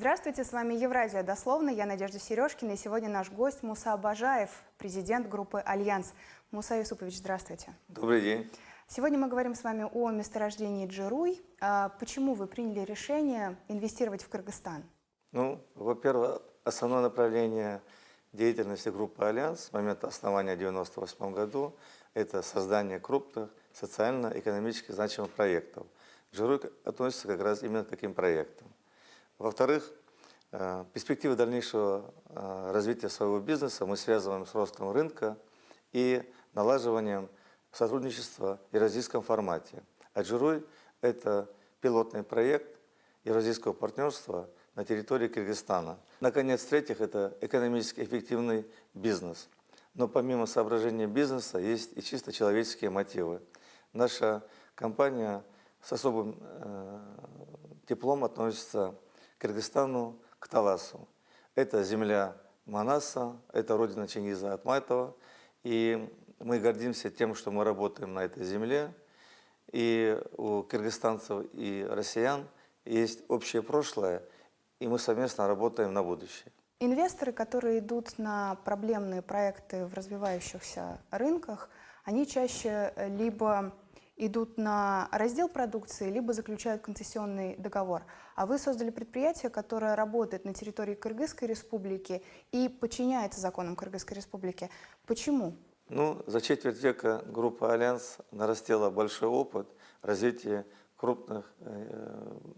Здравствуйте, с вами Евразия дословно, я Надежда Сережкина, и сегодня наш гость Муса Бажаев, президент группы «Альянс». Муса Юсупович, здравствуйте. Добрый день. Сегодня мы говорим с вами о месторождении Джируй. Почему вы приняли решение инвестировать в Кыргызстан? Во-первых, основное направление деятельности группы «Альянс» с момента основания в 1998 году – это создание крупных социально-экономически значимых проектов. Джируй относится как раз именно к таким проектам. Во-вторых, перспективы дальнейшего развития своего бизнеса мы связываем с ростом рынка и налаживанием сотрудничества в евразийском формате. А Джируй – это пилотный проект евразийского партнерства на территории Кыргызстана. Наконец, в-третьих, это экономически эффективный бизнес. Но помимо соображения бизнеса есть и чисто человеческие мотивы. Наша компания с особым теплом относится к Кыргызстану, к Таласу. Это земля Манаса, это родина Чингиза Айтматова. И мы гордимся тем, что мы работаем на этой земле. И у кыргызстанцев и россиян есть общее прошлое, и мы совместно работаем на будущее. Инвесторы, которые идут на проблемные проекты в развивающихся рынках, они чаще либо идут на раздел продукции, либо заключают концессионный договор. А вы создали предприятие, которое работает на территории Кыргызской республики и подчиняется законам Кыргызской республики. Почему? За четверть века группа «Альянс» нарастила большой опыт развития крупных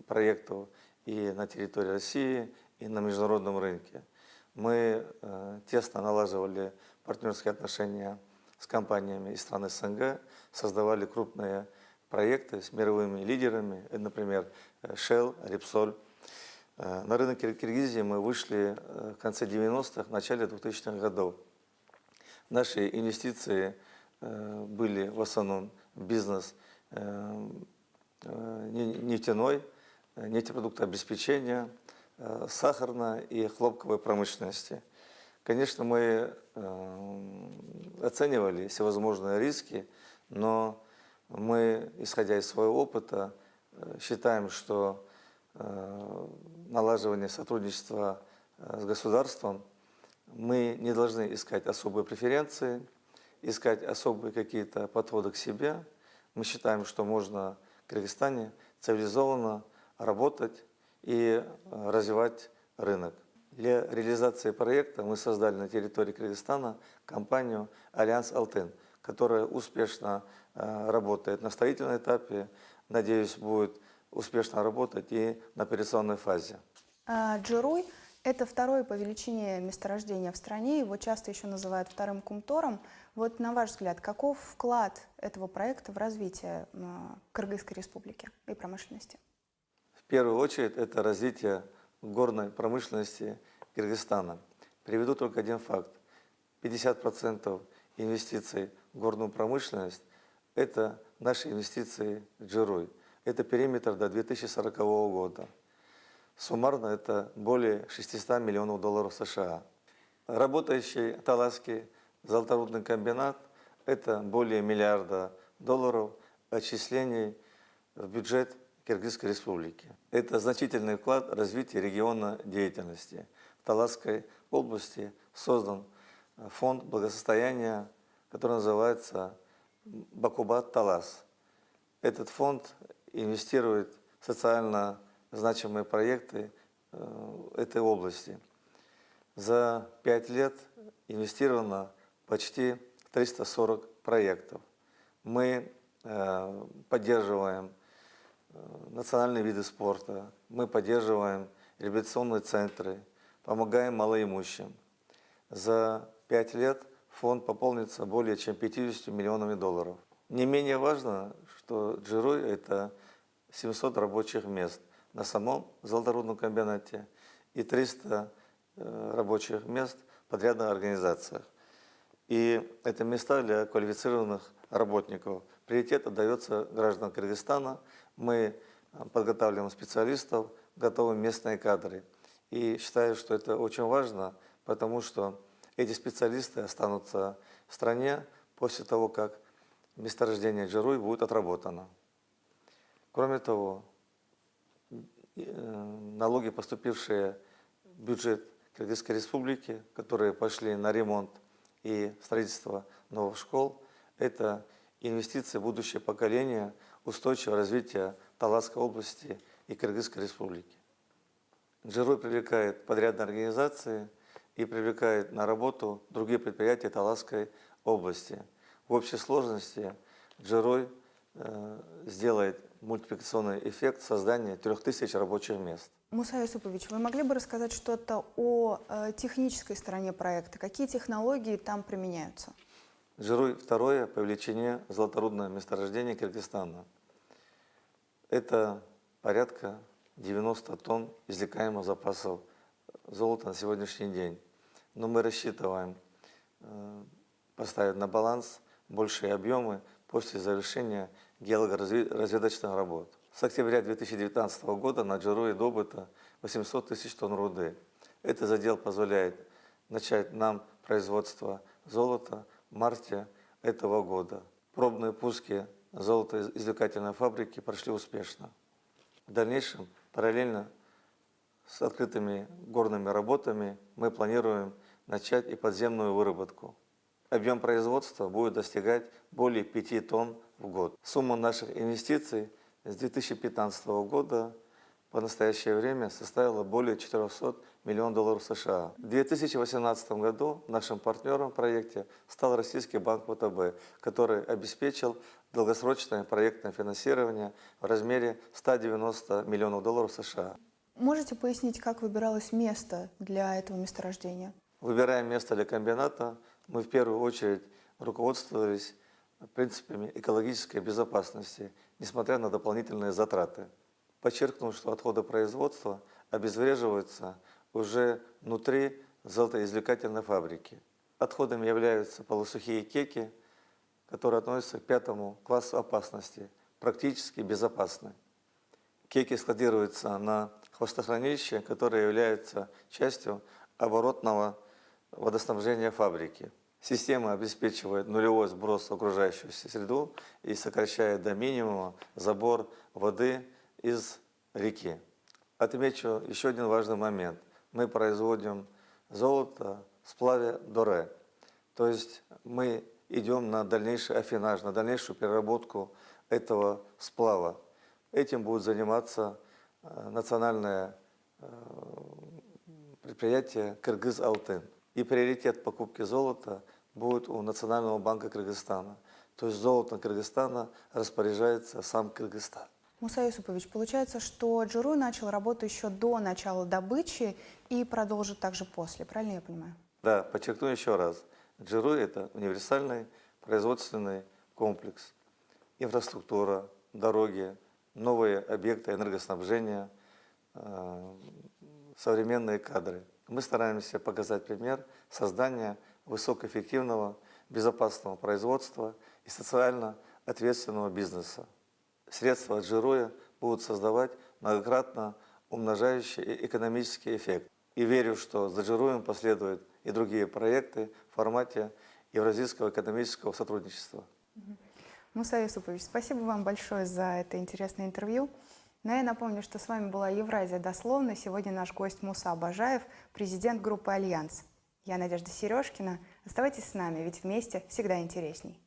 проектов и на территории России, и на международном рынке. Мы тесно налаживали партнерские отношения с компаниями из стран СНГ, создавали крупные проекты с мировыми лидерами, например, Shell, Repsol. На рынок Киргизии мы вышли в конце 90-х, в начале 2000-х годов. Наши инвестиции были в основном в бизнес нефтяной, нефтепродуктообеспечения, сахарной и хлопковой промышленности. Конечно, мы оценивали всевозможные риски, но мы, исходя из своего опыта, считаем, что налаживание сотрудничества с государством мы не должны искать особые преференции, искать особые какие-то подходы к себе. Мы считаем, что можно в Кыргызстане цивилизованно работать и развивать рынок. Для реализации проекта мы создали на территории Кыргызстана компанию «Альянс Алтын», которая успешно работает на строительном этапе, надеюсь, будет успешно работать и на операционной фазе. Джируй – это второе по величине месторождение в стране, его часто еще называют вторым Кумтором. Вот на ваш взгляд, каков вклад этого проекта в развитие Кыргызской республики и промышленности? В первую очередь это развитие горной промышленности Кыргызстана. Приведу только один факт. 50% инвестиций в горную промышленность – это наши инвестиции в Джируй. Это периметр до 2040 года. Суммарно это более 600 миллионов долларов США. Работающий Таласский золоторудный комбинат – это более миллиарда долларов отчислений в бюджет Кыргызской республики. Это значительный вклад в развитие региона деятельности. В Таласской области создан фонд благосостояния, который называется «Бакубат-Талас». Этот фонд инвестирует в социально значимые проекты этой области. За 5 лет инвестировано почти 340 проектов. Мы поддерживаем национальные виды спорта, мы поддерживаем реабилитационные центры, помогаем малоимущим. За 5 лет фонд пополнится более чем 50 миллионами долларов. Не менее важно, что Джируй – это 700 рабочих мест на самом золоторудном комбинате и 300 рабочих мест в подрядных организациях. И это места для квалифицированных работников. Приоритет отдается гражданам Кыргызстана. Мы подготавливаем специалистов, готовим местные кадры. И считаю, что это очень важно, потому что эти специалисты останутся в стране после того, как месторождение Джируй будет отработано. Кроме того, налоги, поступившие в бюджет Кыргызской Республики, которые пошли на ремонт и строительство новых школ, это инвестиции в будущее поколение устойчивого развития Таласской области и Кыргызской Республики. Джерой привлекает подрядные организации и привлекает на работу другие предприятия Таласской области. В общей сложности Джерой сделает мультипликационный эффект создания 3000 рабочих мест. Муса Юсупович, вы могли бы рассказать что-то о технической стороне проекта? Какие технологии там применяются? Джерой второе по величине золоторудное месторождение Кыргызстана. Это порядка 90 тонн извлекаемых запасов золота на сегодняшний день. Но мы рассчитываем поставить на баланс большие объемы после завершения геологоразведочных работ. С октября 2019 года на Джерое добыто 800 тысяч тонн руды. Этот задел позволяет начать нам производство золота в марте этого года. Пробные пуски золотоизвлекательной фабрики прошли успешно. В дальнейшем, параллельно с открытыми горными работами, мы планируем начать и подземную выработку. Объем производства будет достигать более 5 тонн в год. Сумма наших инвестиций с 2015 года по настоящее время составила более 400 миллионов долларов США. В 2018 году нашим партнером в проекте стал российский банк ВТБ, который обеспечил долгосрочное проектное финансирование в размере 190 миллионов долларов США. Можете пояснить, как выбиралось место для этого месторождения? Выбирая место для комбината, мы в первую очередь руководствовались принципами экологической безопасности, несмотря на дополнительные затраты. Подчеркну, что отходы производства обезвреживаются уже внутри золотоизвлекательной фабрики. Отходами являются полусухие кеки, которые относятся к 5 классу опасности, практически безопасны. Кеки складируются на хвостохранилище, которое является частью оборотного водоснабжения фабрики. Система обеспечивает нулевой сброс в окружающую среду и сокращает до минимума забор воды из реки. Отмечу еще один важный момент. Мы производим золото в сплаве доре. То есть мы идем на дальнейший аффинаж, на дальнейшую переработку этого сплава. Этим будет заниматься национальное предприятие «Кыргыз-Алтын». И приоритет покупки золота будет у Национального банка Кыргызстана. То есть золотом Кыргызстана распоряжается сам Кыргызстан. Муса Юсупович, получается, что Джерой начал работу еще до начала добычи и продолжит также после, правильно я понимаю? Да, подчеркну еще раз. Джерой – это универсальный производственный комплекс. Инфраструктура, дороги, новые объекты энергоснабжения, современные кадры. Мы стараемся показать пример создания высокоэффективного, безопасного производства и социально ответственного бизнеса. Средства от Джероя будут создавать многократно умножающий экономический эффект. И верю, что за Джероем последуют и другие проекты в формате Евразийского экономического сотрудничества. Муса Юсупович, спасибо вам большое за это интересное интервью. Но я напомню, что с вами была Евразия дословно. Сегодня наш гость Муса Бажаев, президент группы «Альянс». Я Надежда Сережкина. Оставайтесь с нами, ведь вместе всегда интересней.